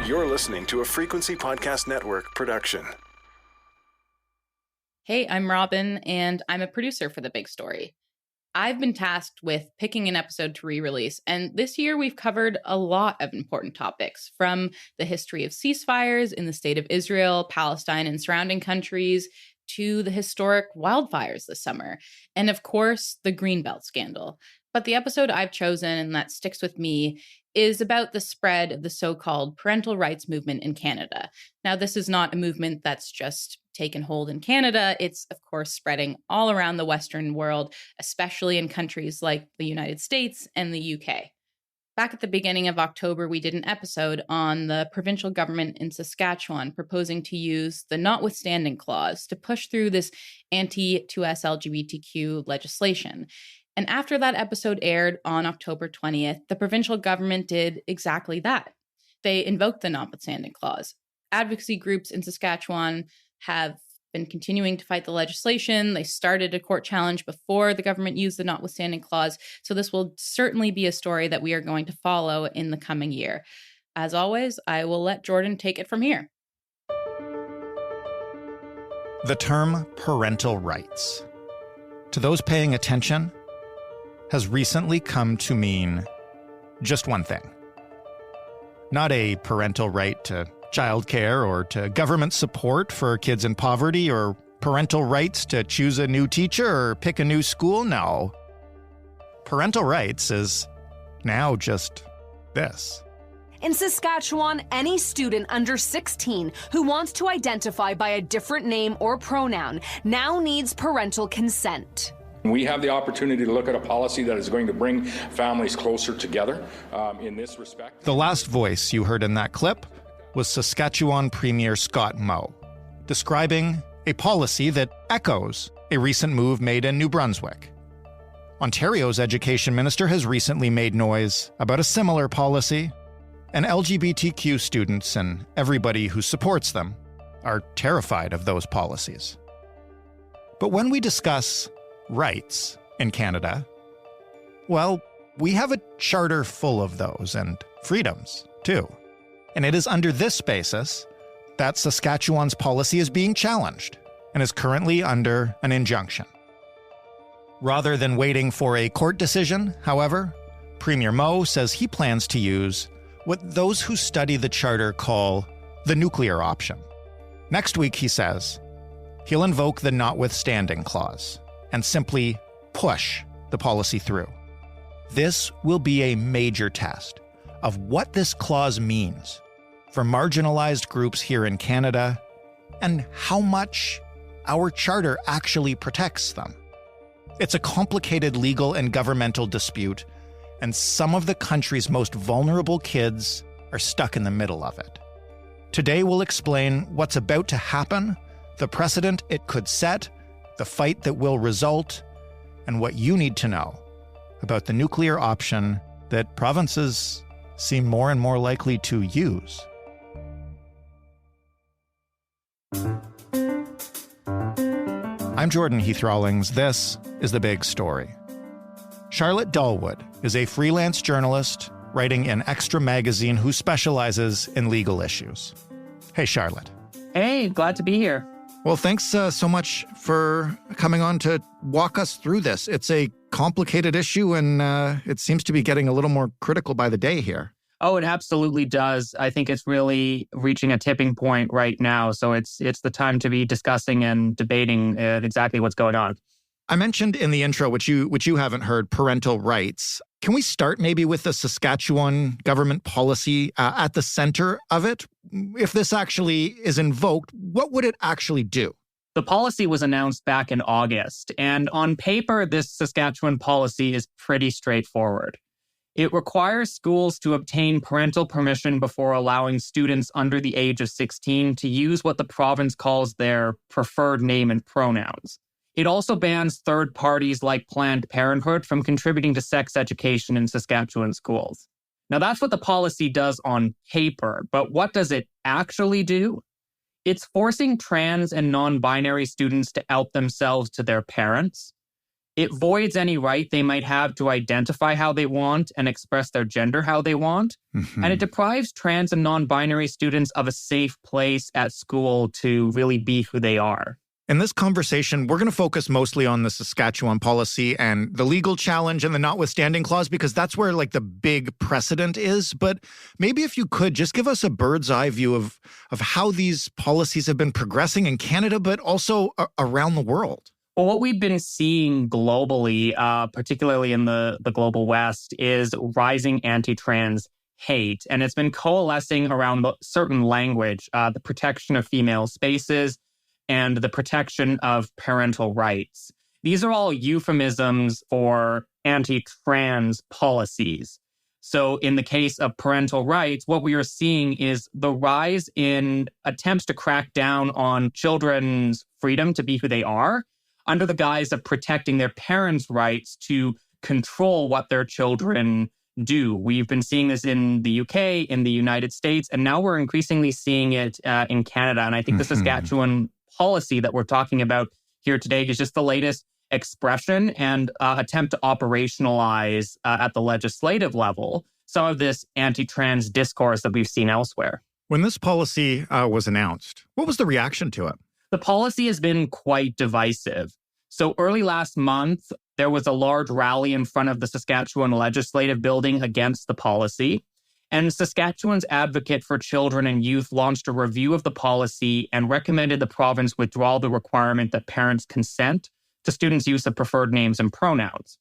You're listening to a Frequency Podcast Network production. Hey, I'm Robin, and I'm a producer for The Big Story. I've been tasked with picking an episode to re-release, and this year we've covered a lot of important topics, from the history of ceasefires in the state of Israel, Palestine, and surrounding countries, to the historic wildfires this summer, and of course, the Greenbelt scandal. But the episode I've chosen, and that sticks with me, is about the spread of the so-called parental rights movement in Canada. Now, this is not a movement that's just taken hold in Canada. It's, of course, spreading all around the Western world, especially in countries like the United States and the UK. Back at the beginning of October, we did an episode on the provincial government in Saskatchewan proposing to use the notwithstanding clause to push through this anti-2S LGBTQ legislation. And after that episode aired on October 20th, the provincial government did exactly that. They invoked the notwithstanding clause. Advocacy groups in Saskatchewan have been continuing to fight the legislation. They started a court challenge before the government used the notwithstanding clause. So this will certainly be a story that we are going to follow in the coming year. As always, I will let Jordan take it from here. The term parental rights, to those paying attention, has recently come to mean just one thing. Not a parental right to childcare or to government support for kids in poverty or parental rights to choose a new teacher or pick a new school. No. Parental rights is now just this. In Saskatchewan, any student under 16 who wants to identify by a different name or pronoun now needs parental consent. We have the opportunity to look at a policy that is going to bring families closer together in this respect. The last voice you heard in that clip was Saskatchewan Premier Scott Moe, describing a policy that echoes a recent move made in New Brunswick. Ontario's education minister has recently made noise about a similar policy, and LGBTQ students and everybody who supports them are terrified of those policies. But when we discuss rights in Canada, well, we have a charter full of those, and freedoms, too. And it is under this basis that Saskatchewan's policy is being challenged and is currently under an injunction. Rather than waiting for a court decision, however, Premier Moe says he plans to use what those who study the charter call the nuclear option. Next week, he says, he'll invoke the notwithstanding clause and simply push the policy through. This will be a major test of what this clause means for marginalized groups here in Canada and how much our charter actually protects them. It's a complicated legal and governmental dispute, and some of the country's most vulnerable kids are stuck in the middle of it. Today we'll explain what's about to happen, the precedent it could set, the fight that will result, and what you need to know about the nuclear option that provinces seem more and more likely to use. I'm Jordan Heath Rawlings. This is The Big Story. Charlotte Dahlwood is a freelance journalist writing in Extra magazine who specializes in legal issues. Hey, Charlotte. Hey, glad to be here. Well, thanks so much for coming on to walk us through this. It's a complicated issue, and it seems to be getting a little more critical by the day here. Oh, it absolutely does. I think it's really reaching a tipping point right now. So it's the time to be discussing and debating exactly what's going on. I mentioned in the intro, which you haven't heard, parental rights. Can we start maybe with the Saskatchewan government policy at the center of it? If this actually is invoked, what would it actually do? The policy was announced back in August, and on paper, this Saskatchewan policy is pretty straightforward. It requires schools to obtain parental permission before allowing students under the age of 16 to use what the province calls their preferred name and pronouns. It also bans third parties like Planned Parenthood from contributing to sex education in Saskatchewan schools. Now, that's what the policy does on paper, but what does it actually do? It's forcing trans and non-binary students to out themselves to their parents. It voids any right they might have to identify how they want and express their gender how they want. Mm-hmm. And it deprives trans and non-binary students of a safe place at school to really be who they are. In this conversation, we're going to focus mostly on the Saskatchewan policy and the legal challenge and the notwithstanding clause, because that's where like the big precedent is. But maybe if you could just give us a bird's eye view of how these policies have been progressing in Canada, but also around the world. Well, what we've been seeing globally, particularly in the global West, is rising anti-trans hate. And it's been coalescing around certain language, the protection of female spaces, and the protection of parental rights. These are all euphemisms for anti-trans policies. So in the case of parental rights, what we are seeing is the rise in attempts to crack down on children's freedom to be who they are under the guise of protecting their parents' rights to control what their children do. We've been seeing this in the UK, in the United States, and now we're increasingly seeing it in Canada. And I think the Saskatchewan policy that we're talking about here today is just the latest expression and attempt to operationalize at the legislative level some of this anti-trans discourse that we've seen elsewhere. When this policy was announced, what was the reaction to it? The policy has been quite divisive. So early last month, there was a large rally in front of the Saskatchewan Legislative Building against the policy. And Saskatchewan's Advocate for Children and Youth launched a review of the policy and recommended the province withdraw the requirement that parents consent to students' use of preferred names and pronouns.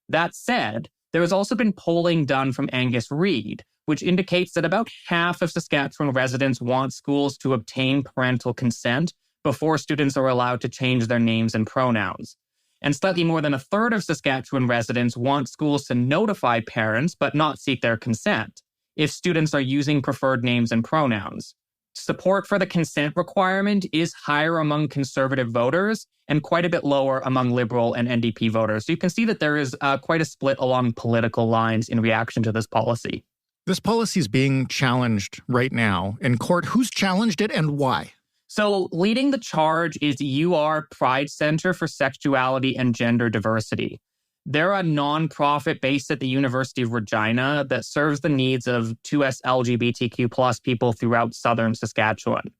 That said, there has also been polling done from Angus Reid, which indicates that about half of Saskatchewan residents want schools to obtain parental consent before students are allowed to change their names and pronouns. And slightly more than a third of Saskatchewan residents want schools to notify parents but not seek their consent if students are using preferred names and pronouns. Support for the consent requirement is higher among Conservative voters and quite a bit lower among Liberal and NDP voters. So you can see that there is quite a split along political lines in reaction to this policy. This policy is being challenged right now in court. Who's challenged it and why? So leading the charge is UR Pride Center for Sexuality and Gender Diversity. They're a nonprofit based at the University of Regina that serves the needs of 2S LGBTQ+ people throughout southern Saskatchewan.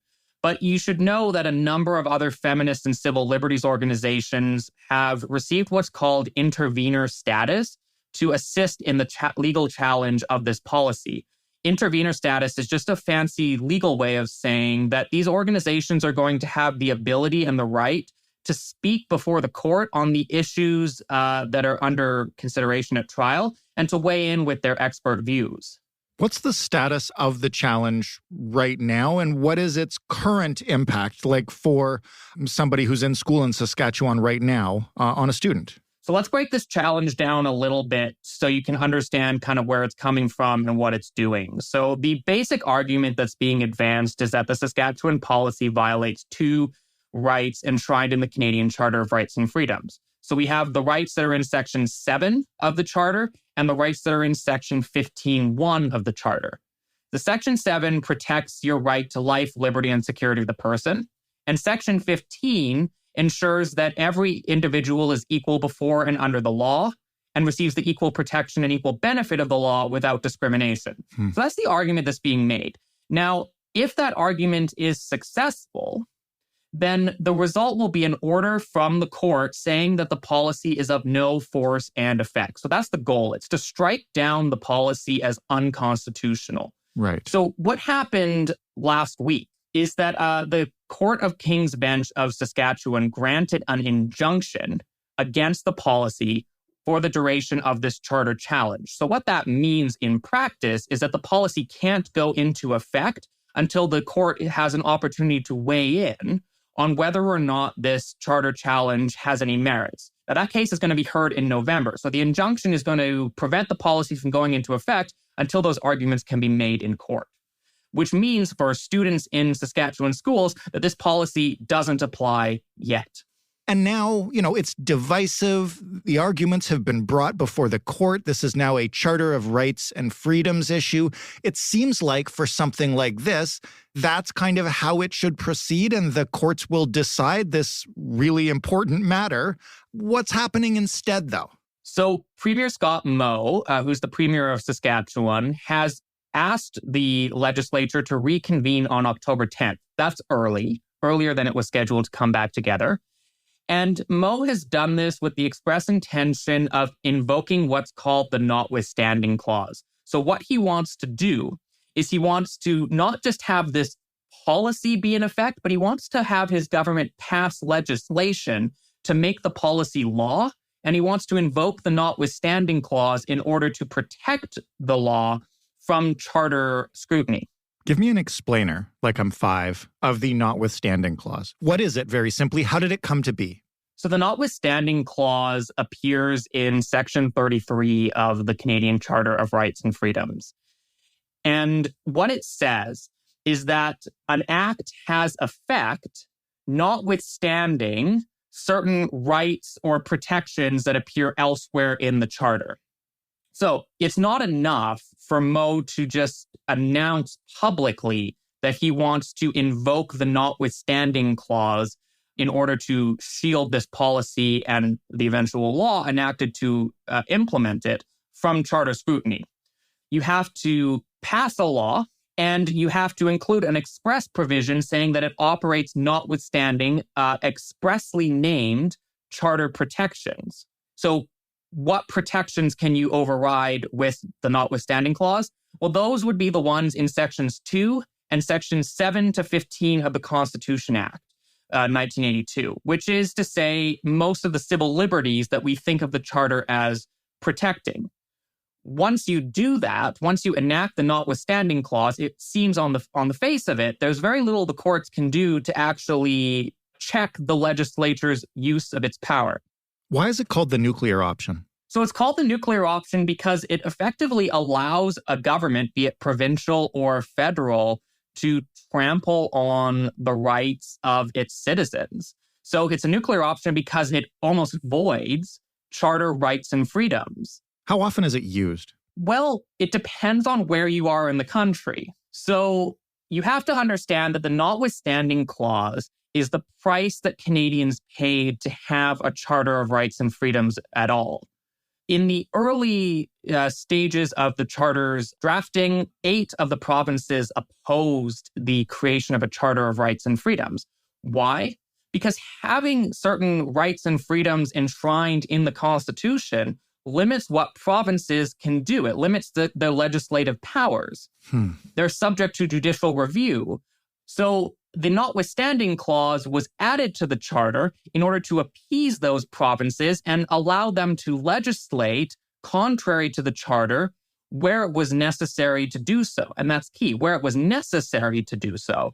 But you should know that a number of other feminist and civil liberties organizations have received what's called intervener status to assist in the legal challenge of this policy. Intervener status is just a fancy legal way of saying that these organizations are going to have the ability and the right to speak before the court on the issues that are under consideration at trial and to weigh in with their expert views. What's the status of the challenge right now, and what is its current impact like for somebody who's in school in Saskatchewan right now on a student? So let's break this challenge down a little bit so you can understand kind of where it's coming from and what it's doing. So the basic argument that's being advanced is that the Saskatchewan policy violates two rights enshrined in the Canadian Charter of Rights and Freedoms. So we have the rights that are in Section 7 of the Charter and the rights that are in Section 15(1) of the Charter. The Section 7 protects your right to life, liberty, and security of the person. And Section 15 ensures that every individual is equal before and under the law and receives the equal protection and equal benefit of the law without discrimination. So that's the argument that's being made. Now, if that argument is successful, then the result will be an order from the court saying that the policy is of no force and effect. So that's the goal. It's to strike down the policy as unconstitutional. Right. So what happened last week is that the Court of King's Bench of Saskatchewan granted an injunction against the policy for the duration of this charter challenge. So what that means in practice is that the policy can't go into effect until the court has an opportunity to weigh in on whether or not this charter challenge has any merits. Now, that case is going to be heard in November. So the injunction is going to prevent the policy from going into effect until those arguments can be made in court, which means for students in Saskatchewan schools that this policy doesn't apply yet. And now, it's divisive. The arguments have been brought before the court. This is now a Charter of Rights and Freedoms issue. It seems like for something like this, that's kind of how it should proceed, and the courts will decide this really important matter. What's happening instead, though? So Premier Scott Moe, who's the Premier of Saskatchewan, has asked the legislature to reconvene on October 10th. That's earlier than it was scheduled to come back together. And Moe has done this with the express intention of invoking what's called the notwithstanding clause. So what he wants to do is he wants to not just have this policy be in effect, but he wants to have his government pass legislation to make the policy law. And he wants to invoke the notwithstanding clause in order to protect the law from charter scrutiny. Give me an explainer, like I'm 5, of the notwithstanding clause. What is it, very simply? How did it come to be? So the notwithstanding clause appears in Section 33 of the Canadian Charter of Rights and Freedoms. And what it says is that an act has effect notwithstanding certain rights or protections that appear elsewhere in the Charter. So it's not enough for Moe to just announce publicly that he wants to invoke the notwithstanding clause in order to shield this policy and the eventual law enacted to implement it from charter scrutiny. You have to pass a law, and you have to include an express provision saying that it operates notwithstanding expressly named charter protections. So what protections can you override with the notwithstanding clause? Well, those would be the ones in Sections 2 and Sections 7 to 15 of the Constitution Act, 1982, which is to say most of the civil liberties that we think of the Charter as protecting. Once you do that, once you enact the notwithstanding clause, it seems on the face of it, there's very little the courts can do to actually check the legislature's use of its power. Why is it called the nuclear option? So it's called the nuclear option because it effectively allows a government, be it provincial or federal, to trample on the rights of its citizens. So it's a nuclear option because it almost voids charter rights and freedoms. How often is it used? Well, it depends on where you are in the country. So you have to understand that the notwithstanding clause is the price that Canadians paid to have a Charter of Rights and Freedoms at all. In the early stages of the Charter's drafting, 8 of the provinces opposed the creation of a Charter of Rights and Freedoms. Why? Because having certain rights and freedoms enshrined in the Constitution limits what provinces can do. It limits their legislative powers. They're subject to judicial review. So the notwithstanding clause was added to the Charter in order to appease those provinces and allow them to legislate contrary to the Charter where it was necessary to do so. And that's key, where it was necessary to do so.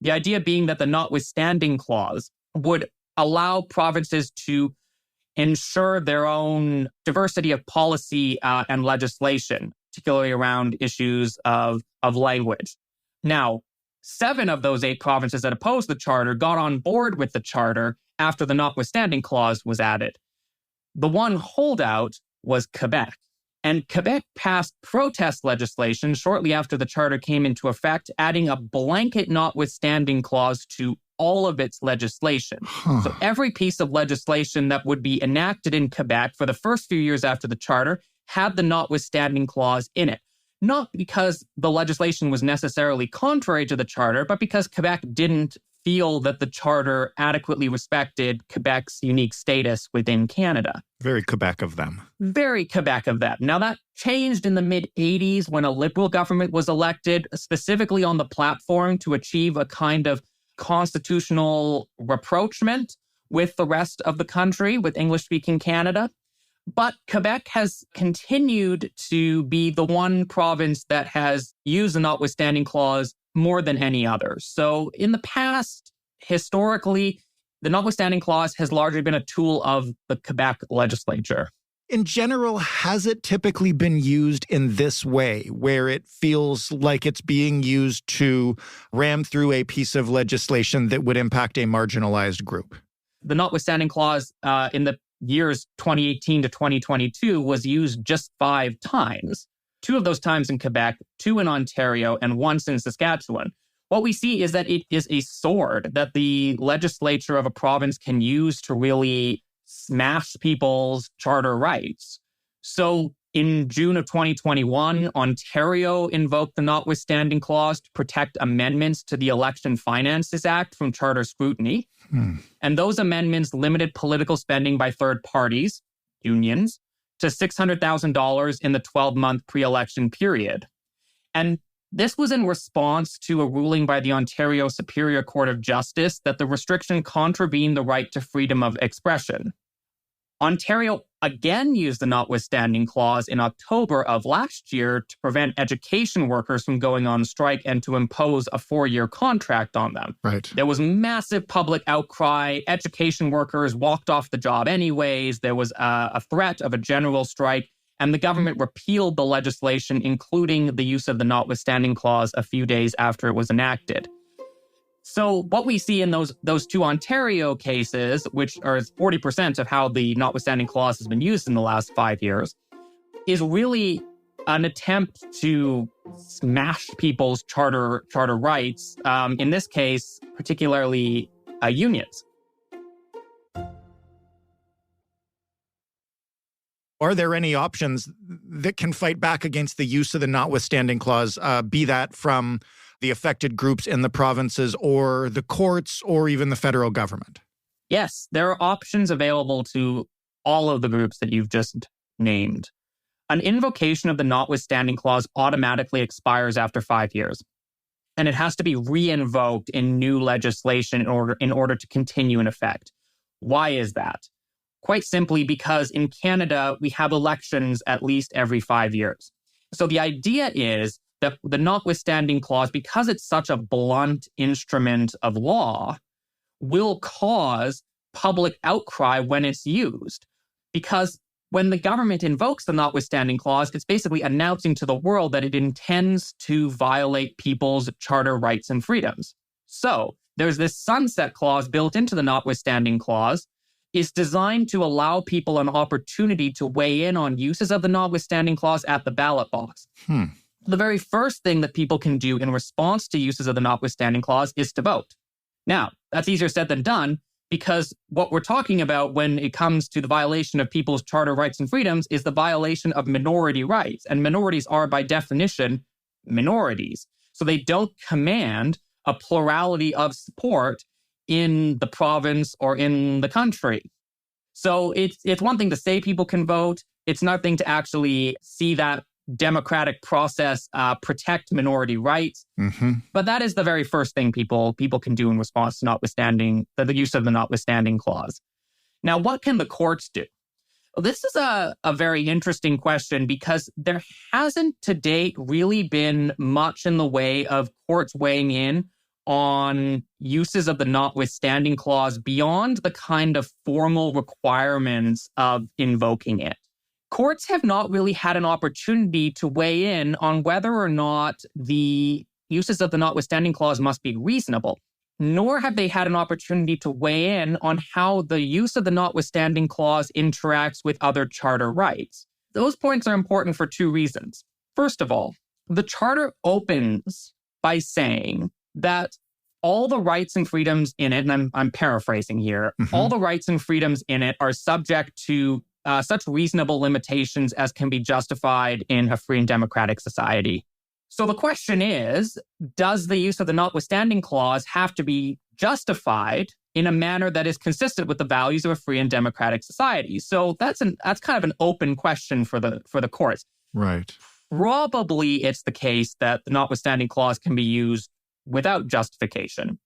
The idea being that the notwithstanding clause would allow provinces to ensure their own diversity of policy and legislation, particularly around issues of language. Now, 7 of those 8 provinces that opposed the Charter got on board with the Charter after the notwithstanding clause was added. The one holdout was Quebec. And Quebec passed protest legislation shortly after the Charter came into effect, adding a blanket notwithstanding clause to all of its legislation. So every piece of legislation that would be enacted in Quebec for the first few years after the Charter had the notwithstanding clause in it. Not because the legislation was necessarily contrary to the Charter, but because Quebec didn't feel that the Charter adequately respected Quebec's unique status within Canada. Very Quebec of them. Very Quebec of them. Now, that changed in the mid-'80s when a Liberal government was elected, specifically on the platform to achieve a kind of constitutional rapprochement with the rest of the country, with English-speaking Canada. But Quebec has continued to be the one province that has used the notwithstanding clause more than any other. So in the past, historically, the notwithstanding clause has largely been a tool of the Quebec legislature. In general, has it typically been used in this way, where it feels like it's being used to ram through a piece of legislation that would impact a marginalized group? The notwithstanding clause in the years 2018 to 2022 was used just 5 times. 2 of those times in Quebec, 2 in Ontario, and once in Saskatchewan. What we see is that it is a sword that the legislature of a province can use to really smash people's charter rights. So in June of 2021, Ontario invoked the notwithstanding clause to protect amendments to the Election Finances Act from charter scrutiny. And those amendments limited political spending by third parties, unions, to $600,000 in the 12-month pre-election period. And this was in response to a ruling by the Ontario Superior Court of Justice that the restriction contravened the right to freedom of expression. Ontario again used the notwithstanding clause in October of last year to prevent education workers from going on strike and to impose a 4-year contract on them. Right. There was massive public outcry. Education workers walked off the job anyways. There was a threat of a general strike, and the government repealed the legislation, including the use of the notwithstanding clause a few days after it was enacted. So what we see in those 2 Ontario cases, which are 40% of how the notwithstanding clause has been used in the last 5 years, is really an attempt to smash people's charter rights, in this case, particularly unions. Are there any options that can fight back against the use of the notwithstanding clause, be that from the affected groups in the provinces or the courts or even the federal government? Yes, there are options available to all of the groups that you've just named. An invocation of the notwithstanding clause automatically expires after 5 years, and it has to be re-invoked in new legislation in order to continue in effect. Why is that? Quite simply because in Canada, we have elections at least every 5 years. So the idea is that the notwithstanding clause, because it's such a blunt instrument of law, will cause public outcry when it's used. Because when the government invokes the notwithstanding clause, it's basically announcing to the world that it intends to violate people's charter rights and freedoms. So there's this sunset clause built into the notwithstanding clause. Is designed to allow people an opportunity to weigh in on uses of the notwithstanding clause at the ballot box. The very first thing that people can do in response to uses of the notwithstanding clause is to vote. Now, that's easier said than done, because what we're talking about when it comes to the violation of people's charter rights and freedoms is the violation of minority rights. And minorities are, by definition, minorities. So they don't command a plurality of support in the province or in the country. So it's one thing to say people can vote. It's another thing to actually see that democratic process protect minority rights. But that is the very first thing people can do in response to notwithstanding the use of the notwithstanding clause. Now, what can the courts do? Well, this is a very interesting question because there hasn't to date really been much in the way of courts weighing in on uses of the notwithstanding clause beyond the kind of formal requirements of invoking it. Courts have not really had an opportunity to weigh in on whether or not the uses of the notwithstanding clause must be reasonable, nor have they had an opportunity to weigh in on how the use of the notwithstanding clause interacts with other charter rights. Those points are important for 2 reasons. First of all, the charter opens by saying that all the rights and freedoms in it, and I'm paraphrasing here, all the rights and freedoms in it are subject to such reasonable limitations as can be justified in a free and democratic society. So the question is, does the use of the notwithstanding clause have to be justified in a manner that is consistent with the values of a free and democratic society? So that's kind of an open question for the courts. Right. Probably it's the case that the notwithstanding clause can be used without justification.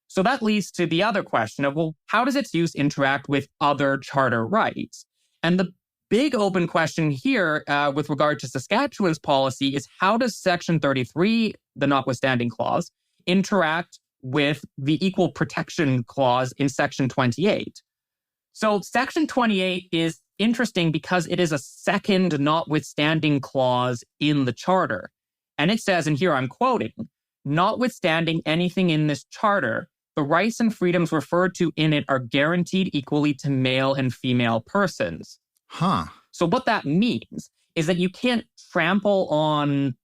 So that leads to the other question of, well, how does its use interact with other charter rights? And the big open question here with regard to Saskatchewan's policy is, how does Section 33, the notwithstanding clause, interact with the Equal Protection Clause in Section 28? So Section 28 is interesting because it is a second notwithstanding clause in the charter. And it says, and here I'm quoting, "Notwithstanding anything in this charter, the rights and freedoms referred to in it are guaranteed equally to male and female persons. Huh. So what that means is that you can't trample on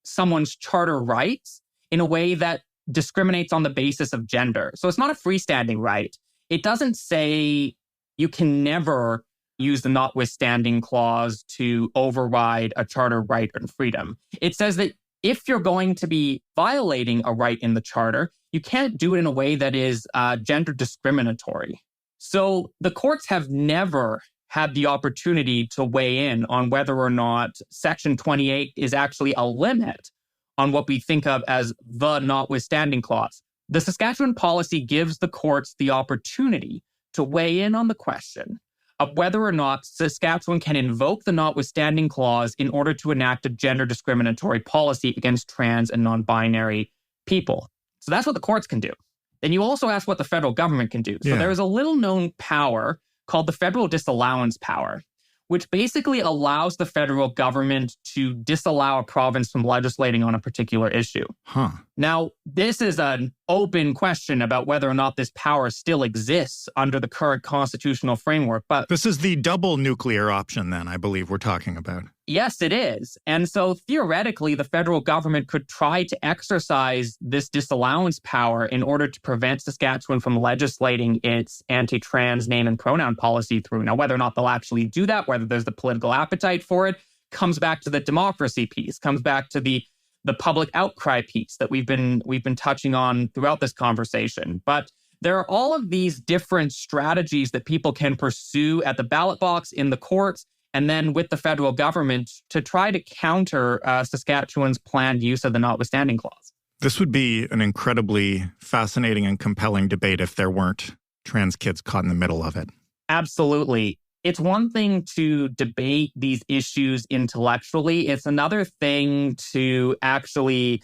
someone's charter rights in a way that discriminates on the basis of gender. So it's not a freestanding right. It doesn't say you can never use the notwithstanding clause to override a charter right and freedom. It says that if you're going to be violating a right in the charter, you can't do it in a way that is gender discriminatory. So the courts have never had the opportunity to weigh in on whether or not Section 28 is actually a limit on what we think of as the notwithstanding clause. The Saskatchewan policy gives the courts the opportunity to weigh in on the question of whether or not Saskatchewan can invoke the notwithstanding clause in order to enact a gender discriminatory policy against trans and non-binary people. So that's what the courts can do. Then you also ask what the federal government can do. So there is a little-known power called the federal disallowance power, which basically allows the federal government to disallow a province from legislating on a particular issue. Huh. Now, this is an open question about whether or not this power still exists under the current constitutional framework. But this is the double nuclear option, then, I believe we're talking about. Yes, it is. And so theoretically, the federal government could try to exercise this disallowance power in order to prevent Saskatchewan from legislating its anti-trans name and pronoun policy through. Now, whether or not they'll actually do that, whether there's the political appetite for it, comes back to the democracy piece, comes back to the public outcry piece that we've been touching on throughout this conversation. But there are all of these different strategies that people can pursue at the ballot box, in the courts, and then with the federal government to try to counter Saskatchewan's planned use of the notwithstanding clause. This would be an incredibly fascinating and compelling debate if there weren't trans kids caught in the middle of it. Absolutely. It's one thing to debate these issues intellectually. It's another thing to actually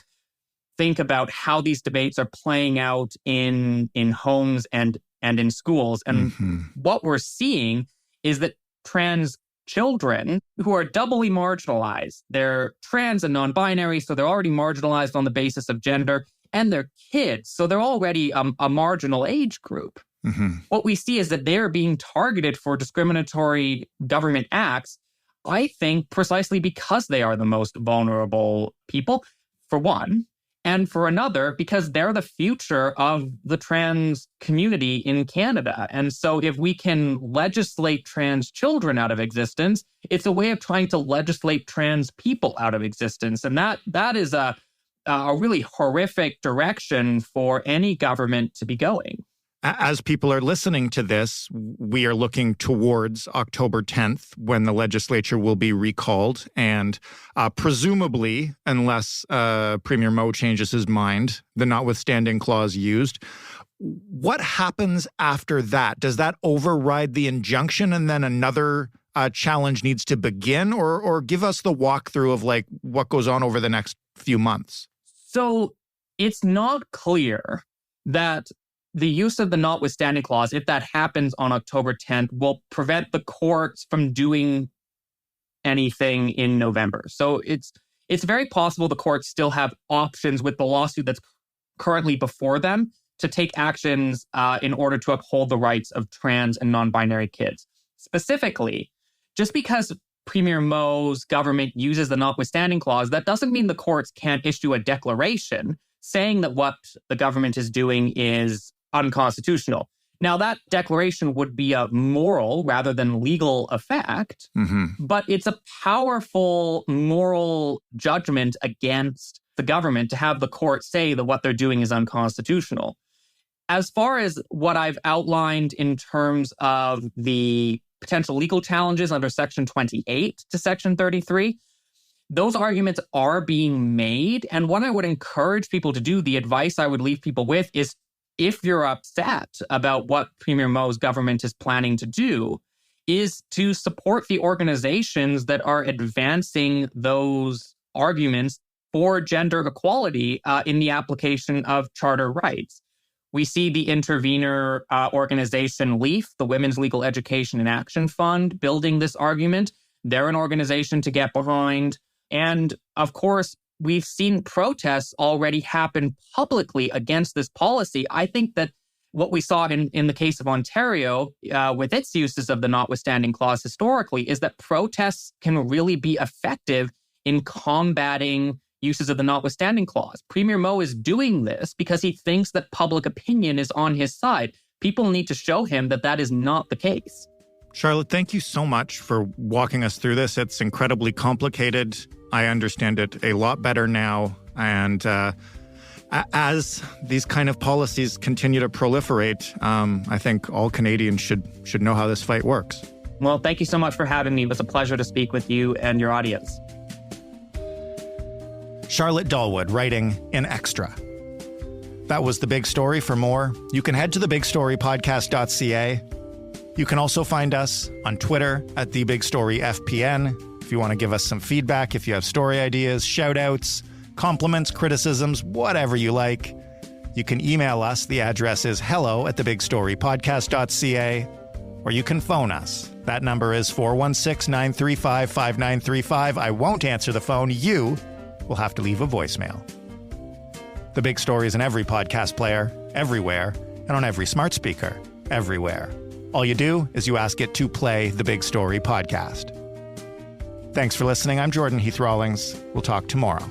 think about how these debates are playing out in homes and in schools. And what we're seeing is that trans children who are doubly marginalized, they're trans and non-binary, so they're already marginalized on the basis of gender, and they're kids, so they're already a marginal age group. What we see is that they're being targeted for discriminatory government acts, I think, precisely because they are the most vulnerable people, for one, and for another, because they're the future of the trans community in Canada. And so if we can legislate trans children out of existence, it's a way of trying to legislate trans people out of existence. And that is a really horrific direction for any government to be going. As people are listening to this, we are looking towards October 10th when the legislature will be recalled. And presumably, unless Premier Moe changes his mind, the notwithstanding clause used. What happens after that? Does that override the injunction and then another challenge needs to begin? Or give us the walkthrough of like what goes on over the next few months? So it's not clear that the use of the notwithstanding clause, if that happens on October 10th, will prevent the courts from doing anything in November. So it's very possible the courts still have options with the lawsuit that's currently before them to take actions in order to uphold the rights of trans and non-binary kids. Specifically, just because Premier Moe's government uses the notwithstanding clause, that doesn't mean the courts can't issue a declaration saying that what the government is doing is unconstitutional. Now, that declaration would be a moral rather than legal effect, but it's a powerful moral judgment against the government to have the court say that what they're doing is unconstitutional. As far as what I've outlined in terms of the potential legal challenges under Section 28 to Section 33, those arguments are being made. And what I would encourage people to do, the advice I would leave people with is, if you're upset about what Premier Moe's government is planning to do, is to support the organizations that are advancing those arguments for gender equality in the application of charter rights. We see the intervener organization LEAF, the Women's Legal Education and Action Fund, building this argument. They're an organization to get behind. And of course, we've seen protests already happen publicly against this policy. I think that what we saw in the case of Ontario with its uses of the notwithstanding clause historically is that protests can really be effective in combating uses of the notwithstanding clause. Premier Moe is doing this because he thinks that public opinion is on his side. People need to show him that that is not the case. Charlotte, thank you so much for walking us through this. It's incredibly complicated. I understand it a lot better now. And as these kind of policies continue to proliferate, I think all Canadians should know how this fight works. Well, thank you so much for having me. It was a pleasure to speak with you and your audience. Charlotte Dahlwood writing in Extra. That was The Big Story. For more, you can head to thebigstorypodcast.ca. You can also find us on Twitter at TheBigStoryFPN. If you want to give us some feedback, if you have story ideas, shout-outs, compliments, criticisms, whatever you like, you can email us. The address is hello@thebigstorypodcast.ca, or you can phone us. That number is 416-935-5935. I won't answer the phone. You will have to leave a voicemail. The Big Story is in every podcast player, everywhere, and on every smart speaker, everywhere. All you do is you ask it to play The Big Story podcast. Thanks for listening. I'm Jordan Heath Rawlings. We'll talk tomorrow.